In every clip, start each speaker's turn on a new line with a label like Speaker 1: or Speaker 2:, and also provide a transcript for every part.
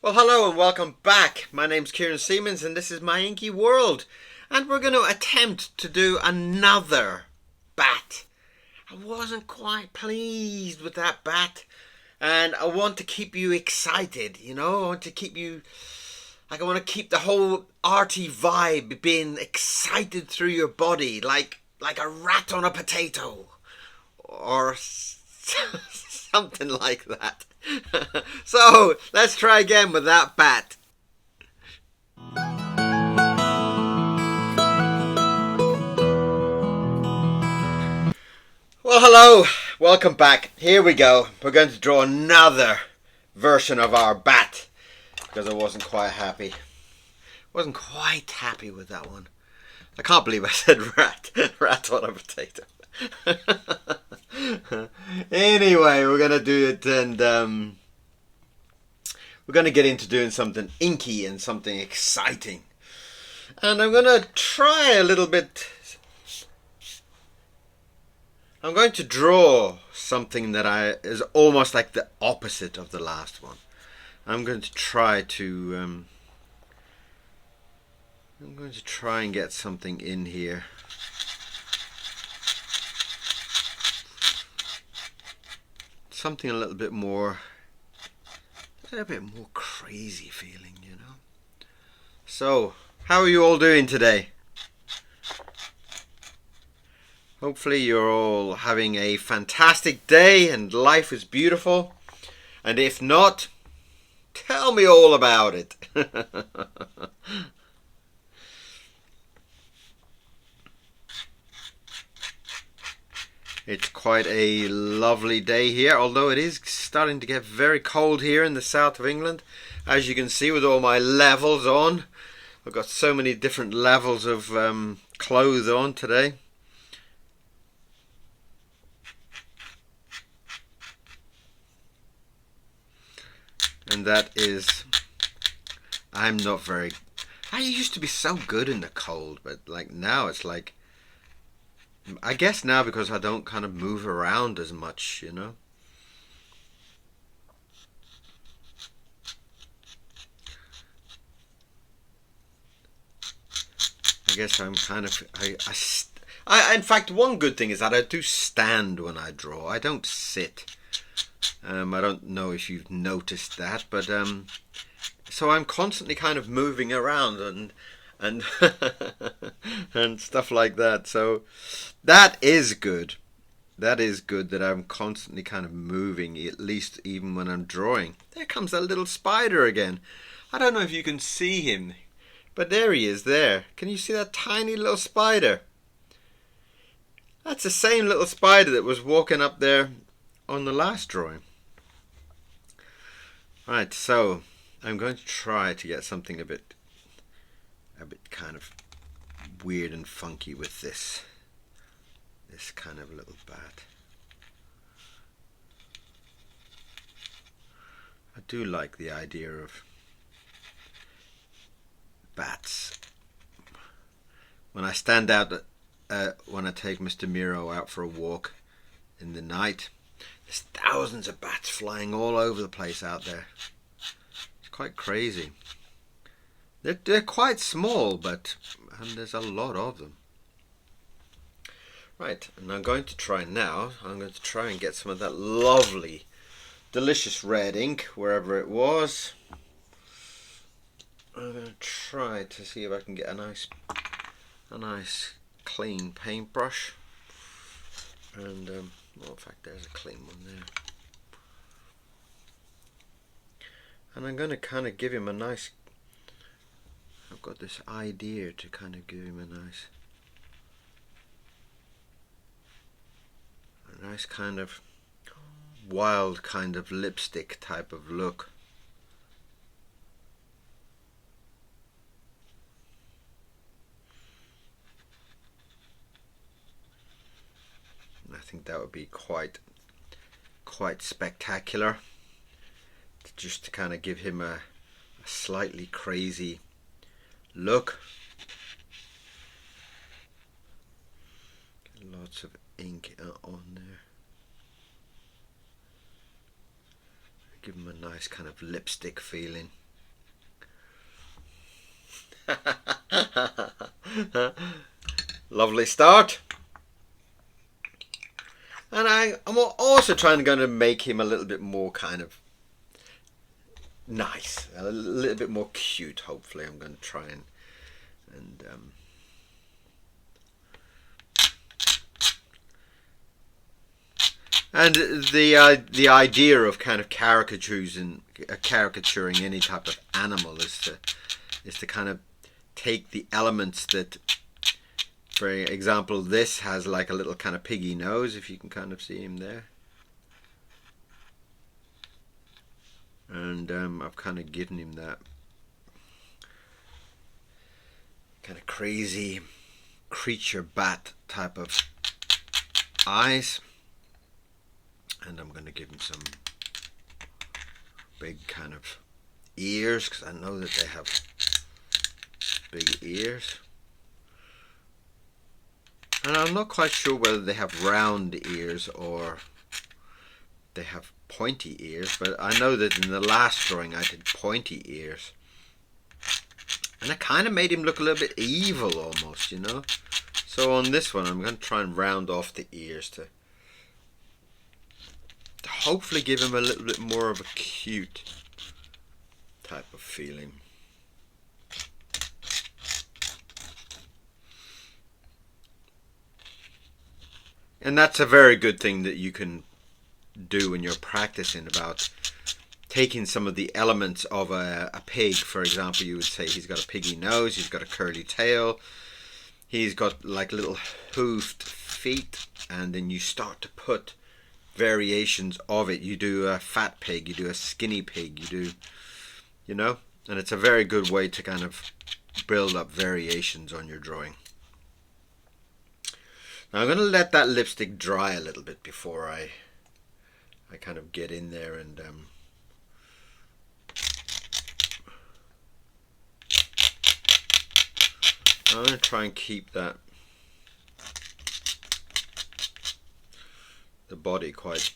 Speaker 1: Well, hello and welcome back. My name's Kieran Siemens and this is my Inky World. And we're going to attempt to do another bat. I wasn't quite pleased with that bat. And I want to keep you excited, I want to keep you. I want to keep the whole arty vibe being excited through your body, like a rat on a potato. Or something like that. So let's try again with that bat. Well, hello, welcome back. Here we go. We're going to draw another version of our bat because I wasn't quite happy. Wasn't quite happy with that one. I can't believe I said rat. Rat on a potato. Anyway, we're gonna do it, and we're gonna get into doing something inky and something exciting. And I'm gonna try a little bit. I'm going to draw something that is almost like the opposite of the last one. I'm going to try to. I'm going to try and get something in here. Something a little bit more crazy feeling. So, how are you all doing today? Hopefully you're all having a fantastic day and life is beautiful. And if not, tell me all about it. It's quite a lovely day here, although it is starting to get very cold here in the south of England. As you can see with all my levels on. I've got so many different levels of clothes on today. And that is, I'm not very, I used to be so good in the cold, but like now it's like, I guess now because I don't kind of move around as much. I guess I'm kind of, in fact, one good thing is that I do stand when I draw. I don't sit. I don't know if you've noticed that, but so I'm constantly kind of moving around and and stuff like that. So that is good. That is good that I'm constantly kind of moving, at least even when I'm drawing. There comes that little spider again. I don't know if you can see him, but there he is there. Can you see that tiny little spider? That's the same little spider that was walking up there on the last drawing. Right, so I'm going to try to get something a bit kind of weird and funky with this kind of little bat. I do like the idea of bats. When I stand out, when I take Mr. Miro out for a walk in the night, there's thousands of bats flying all over the place out there. It's quite crazy. They're quite small, but there's a lot of them. Right, and I'm going to try and get some of that lovely, delicious red ink, wherever it was. I'm going to try to see if I can get a nice clean paintbrush. And, well, in fact, there's a clean one there. And I'm going to kind of give him a nice, I've got this idea to kind of give him a nice kind of wild kind of lipstick type of look. I think that would be quite spectacular, just to kind of give him a slightly crazy look. Lots of ink on there. Give him a nice kind of lipstick feeling. Lovely start. And I'm also trying to make him a little bit more kind of nice, a little bit more cute. Hopefully, I'm going to try and the idea of kind of caricaturing any type of animal is to kind of take the elements that, for example, this has like a little kind of piggy nose, if you can kind of see him there. And I've kind of given him that kind of crazy creature bat type of eyes. And I'm going to give him some big kind of ears, because I know that they have big ears. And I'm not quite sure whether they have round ears or they have pointy ears, but I know that in the last drawing I did pointy ears. And I kind of made him look a little bit evil almost, you know. So on this one I'm going to try and round off the ears to hopefully give him a little bit more of a cute type of feeling. And that's a very good thing that you can do when you're practicing, about taking some of the elements of a pig. For example, you would say he's got a piggy nose, he's got a curly tail, he's got like little hoofed feet, and then you start to put variations of it. You do a fat pig, you do a skinny pig, you do, you know, and it's a very good way to kind of build up variations on your drawing. Now I'm going to let that lipstick dry a little bit before I kind of get in there and I'm going to try and keep the body quite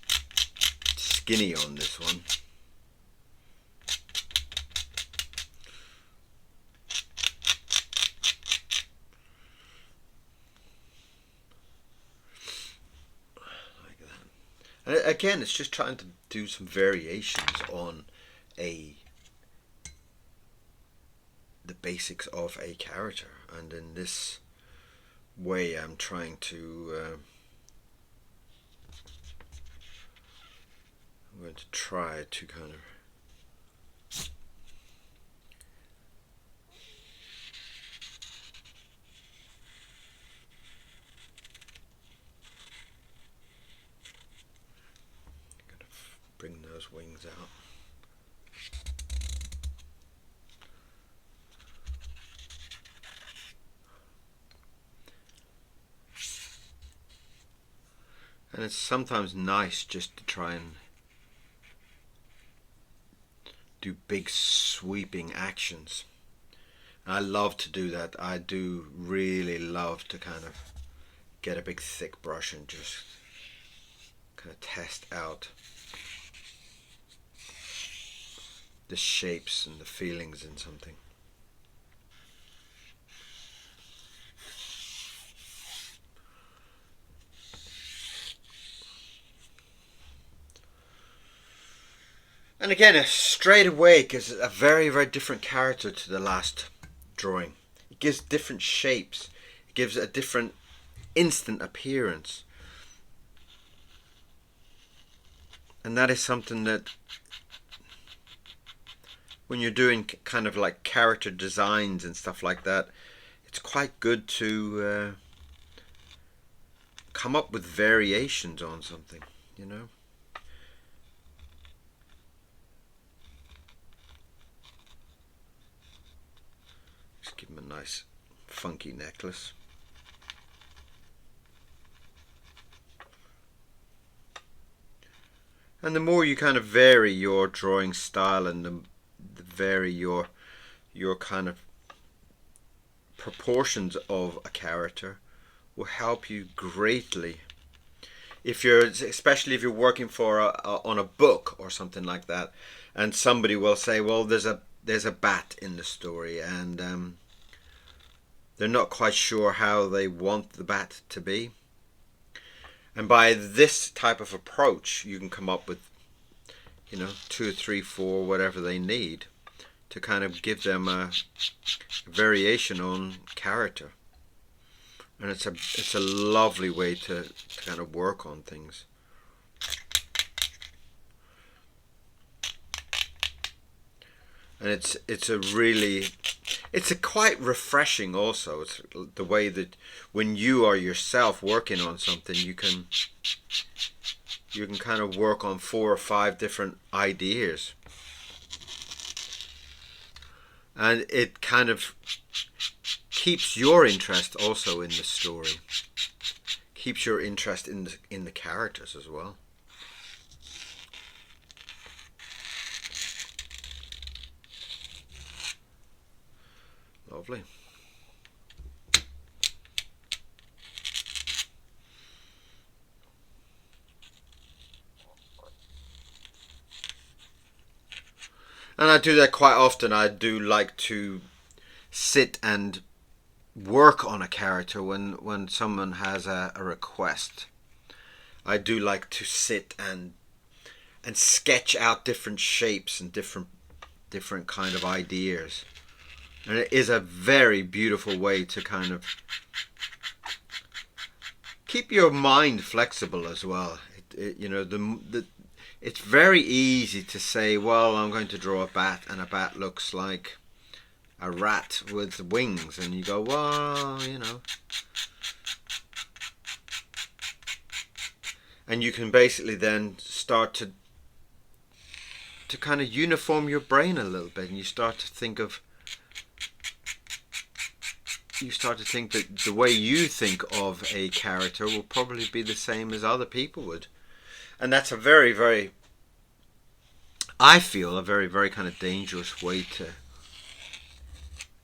Speaker 1: skinny on this one. Like that. And again, it's just trying to do some variations on the basics of a character, and in this way I'm trying to I'm going to try to kind of bring those wings out. And it's sometimes nice just to try and do big sweeping actions. I love to do that. I do really love to kind of get a big thick brush and just kind of test out the shapes and the feelings in something. And again, straight away gives a very, very different character to the last drawing. It gives different shapes. It gives a different instant appearance. And that is something that when you're doing kind of like character designs and stuff like that, it's quite good to come up with variations on something, you know. Just give him a nice funky necklace. And the more you kind of vary your drawing style and the vary your kind of proportions of a character, will help you greatly if you're, especially if you're working for on a book or something like that, and somebody will say, well, there's a bat in the story, and they're not quite sure how they want the bat to be. And by this type of approach, you can come up with, two or three, four, whatever they need to kind of give them a variation on character. And it's a lovely way to kind of work on things. And it's a quite refreshing also. It's the way that when you are yourself working on something, you can kind of work on 4 or 5 different ideas. And it kind of keeps your interest also in the story. Keeps your interest in the characters as well. Lovely. And I do that quite often. I do like to sit and work on a character when someone has a request. I do like to sit and sketch out different shapes and different kind of ideas. And it is a very beautiful way to kind of keep your mind flexible as well. It's very easy to say, well, I'm going to draw a bat, and a bat looks like a rat with wings, and you go, well, and you can basically then start to kind of uniform your brain a little bit, and you start to think that the way you think of a character will probably be the same as other people would. And that's a very, very, I feel, a very, very kind of dangerous way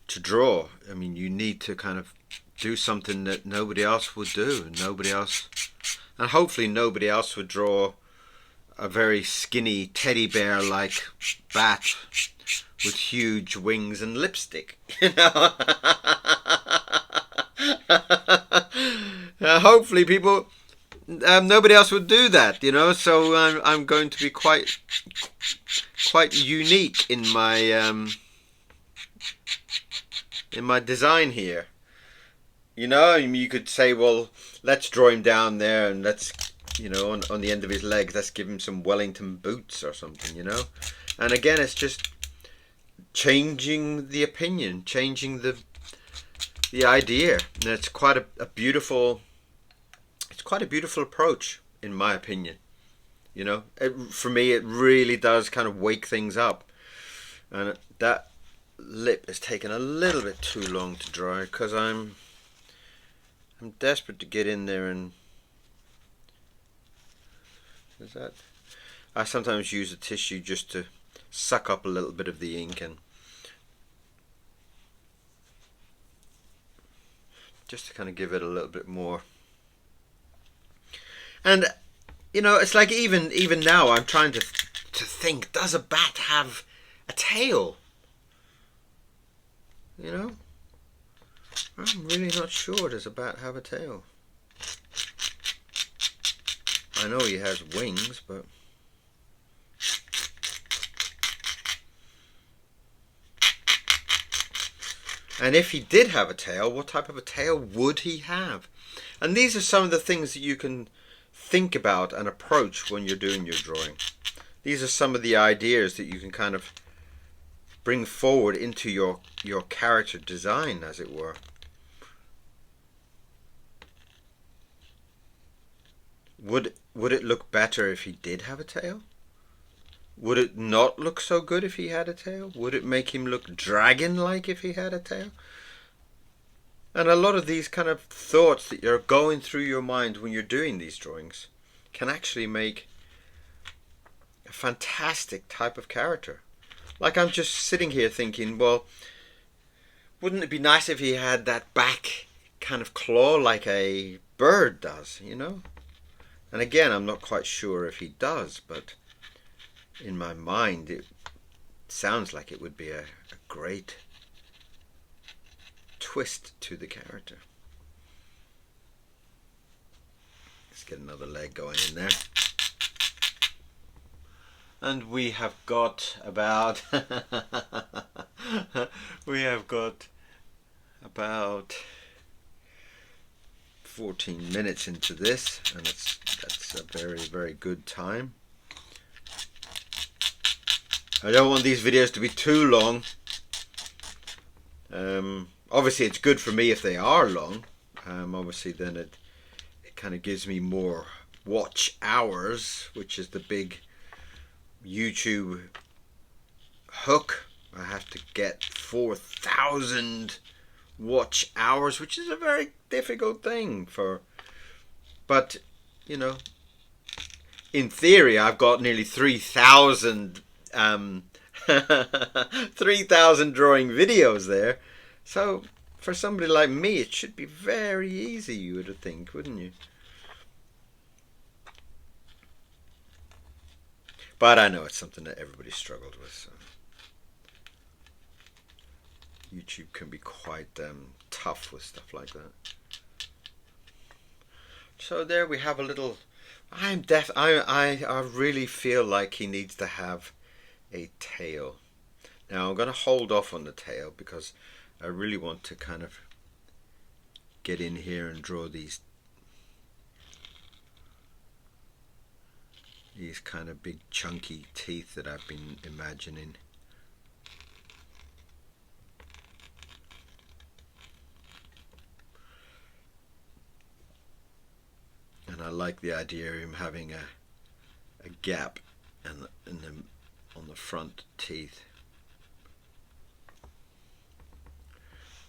Speaker 1: to draw. I mean, you need to kind of do something that nobody else would do. And hopefully nobody else would draw a very skinny teddy bear like bat with huge wings and lipstick, hopefully people, nobody else would do that, so I'm going to be quite unique in my design here. You could say, well, let's draw him down there, and let's, on the end of his legs, let's give him some Wellington boots or something, And again, it's just changing the opinion, changing the idea. And it's quite a beautiful approach, in my opinion. For me, it really does kind of wake things up. And that lip is taking a little bit too long to dry, because I'm desperate to get in there and. Is that? I sometimes use a tissue just to suck up a little bit of the ink, and just to kind of give it a little bit more. And it's like even now I'm trying to think, does a bat have a tail? I'm really not sure. Does a bat have a tail? I know he has wings, but and if he did have a tail, what type of a tail would he have? And these are some of the things that you can think about and approach when you're doing your drawing. These are some of the ideas that you can kind of bring forward into your character design, as it were. Would it look better if he did have a tail? Would it not look so good if he had a tail? Would it make him look dragon-like if he had a tail? And a lot of these kind of thoughts that you're going through your mind when you're doing these drawings can actually make a fantastic type of character. Like, I'm just sitting here thinking, well, wouldn't it be nice if he had that back kind of claw like a bird does, And again, I'm not quite sure if he does, but in my mind it sounds like it would be a great twist to the character. Let's get another leg going in there. And we have got about 14 minutes into this, and that's a very, very good time. I don't want these videos to be too long. Obviously it's good for me if they are long. Obviously then it kind of gives me more watch hours, which is the big YouTube hook. I have to get 4,000 watch hours, which is a very difficult thing but you know, in theory I've got nearly 3,000 3,000 drawing videos there, so for somebody like me it should be very easy, you would think, wouldn't you? But I know it's something that everybody struggled with, so YouTube can be quite tough with stuff like that. So there we have a little. I really feel like he needs to have a tail. Now I'm going to hold off on the tail because I really want to kind of get in here and draw these kind of big chunky teeth that I've been imagining. And I like the idea of him having a gap on the front teeth.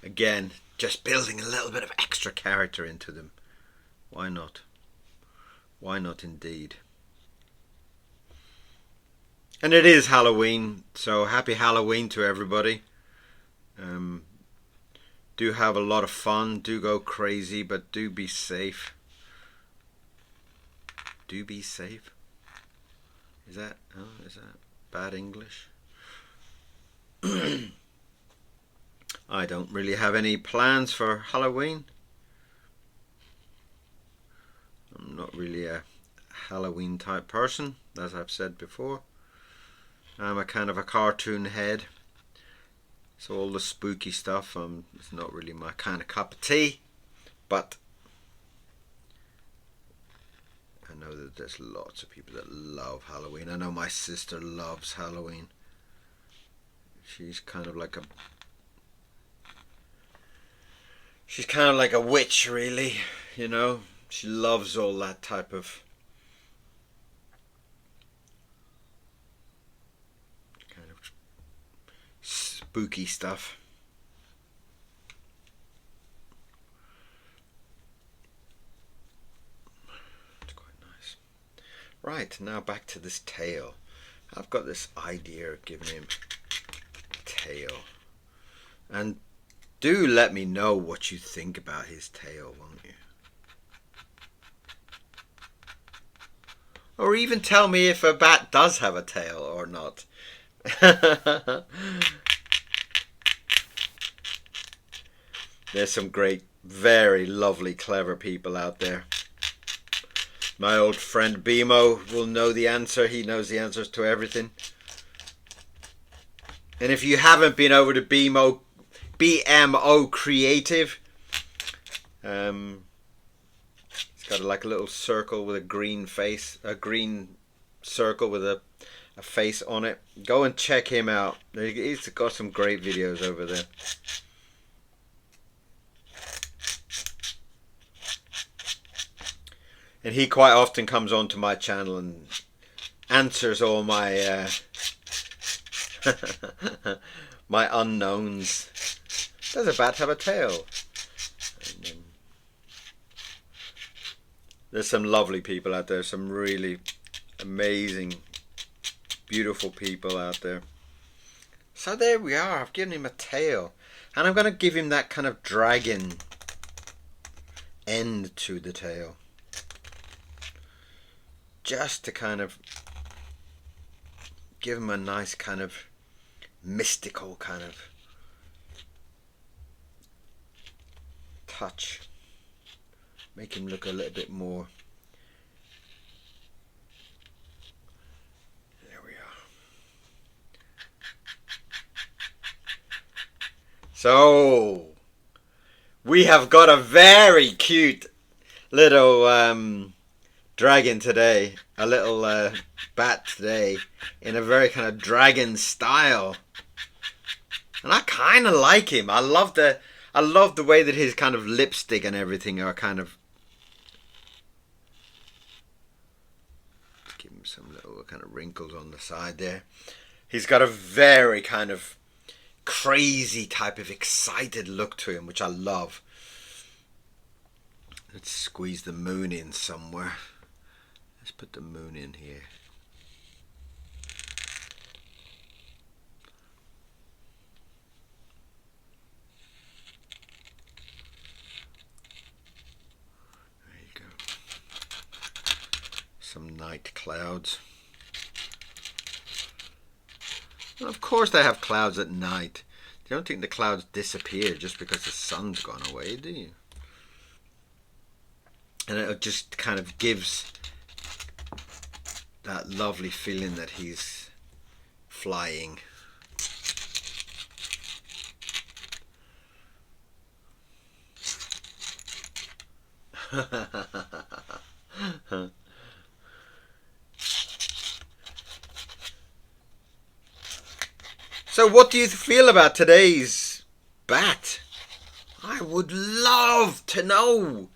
Speaker 1: Again, just building a little bit of extra character into them. Why not? Why not indeed? And it is Halloween, so happy Halloween to everybody. Do have a lot of fun, do go crazy, but do be safe. Do be safe? Is that bad English? I don't really have any plans for Halloween. I'm not really a Halloween type person, as I've said before. I'm a kind of a cartoon head, so all the spooky stuff it's not really my kind of cup of tea, but I know that there's lots of people that love Halloween. I know my sister loves Halloween. She's kind of like a witch, really, you know. She loves all that type of kind of spooky stuff. It's quite nice. Right, now back to this tail. I've got this idea of giving him a tail. And do let me know what you think about his tail, won't you? Or even tell me if a bat does have a tail or not. There's some great, very lovely, clever people out there. My old friend BMO will know the answer. He knows the answers to everything. And if you haven't been over to BMO Creative, it's got like a little circle with a green face, a green circle with a face on it. Go and check him out. He's got some great videos over there. And he quite often comes onto my channel and answers all my my unknowns. Does a bat have a tail? And, there's some lovely people out there, some really amazing, beautiful people out there. So there we are. I've given him a tail, and I'm going to give him that kind of dragon end to the tail. just to kind of give him a nice kind of mystical kind of touch. Make him look a little bit more. There we are. So we have got a very cute little dragon today, a little bat today, in a very kind of dragon style, and I kind of like him. I love the way that his kind of lipstick and everything are kind of. Give him some little kind of wrinkles on the side there. He's got a very kind of crazy type of excited look to him, which I love. Let's squeeze the moon in somewhere. Let's put the moon in here. There you go. Some night clouds. Well, of course they have clouds at night. You don't think the clouds disappear just because the sun's gone away, do you? And it just kind of gives that lovely feeling that he's flying. So what do you feel about today's bat? I would love to know.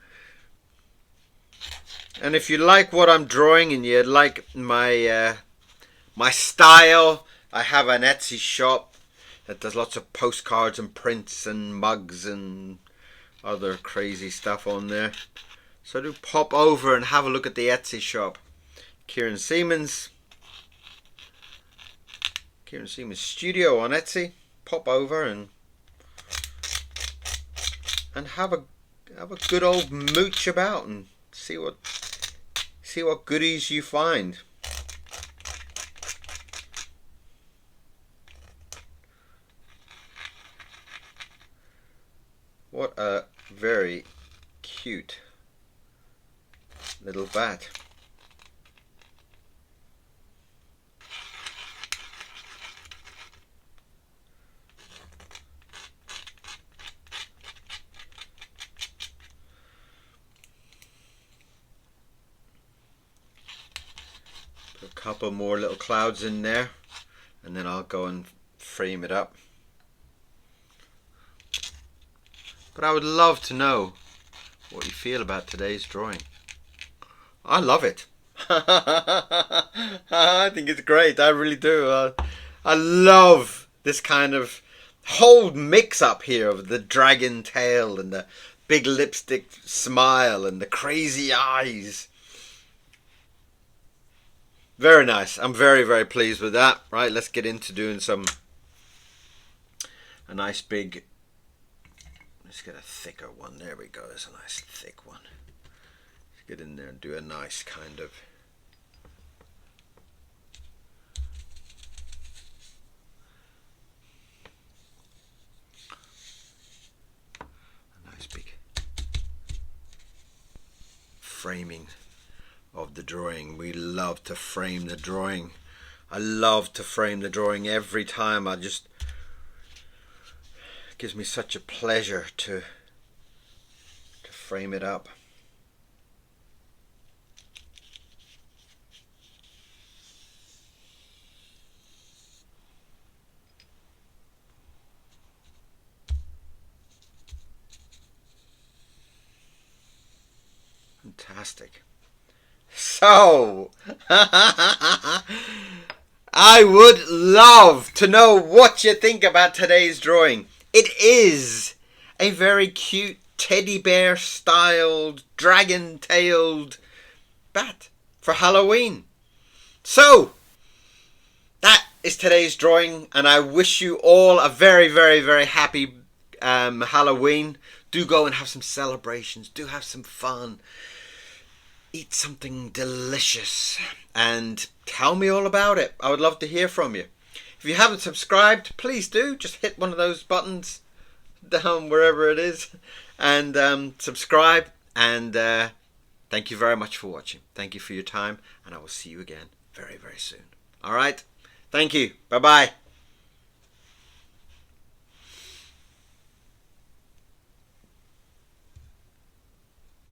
Speaker 1: And if you like what I'm drawing and you like my my style, I have an Etsy shop that does lots of postcards and prints and mugs and other crazy stuff on there. So do pop over and have a look at the Etsy shop. Kieran Seamans Studio on Etsy. Pop over and have a good old mooch about and see what goodies you find. What a very cute little bat. Put a couple more little clouds in there and then I'll go and frame it up. But I would love to know what you feel about today's drawing. I love it. I think it's great. I really do. I love this kind of whole mix up here of the dragon tail and the big lipstick smile and the crazy eyes. Very nice. I'm very, very pleased with that. Right, let's get into doing a nice big. Let's get a thicker one. There we go. There's a nice thick one. Let's get in there and do a nice kind of. A nice big framing of the drawing. We love to frame the drawing. I love to frame the drawing every time. It gives me such a pleasure to frame it up. Fantastic. So, I would love to know what you think about today's drawing. It is a very cute teddy bear styled, dragon tailed bat for Halloween. So, that is today's drawing, and I wish you all a very, very, very happy Halloween. Do go and have some celebrations. Do have some fun. eat something delicious and tell me all about it. I would love to hear from you. If you haven't subscribed, please do. Just hit one of those buttons down wherever it is and subscribe. And thank you very much for watching. Thank you for your time, and I will see you again very, very soon. All right. Thank you. Bye-bye.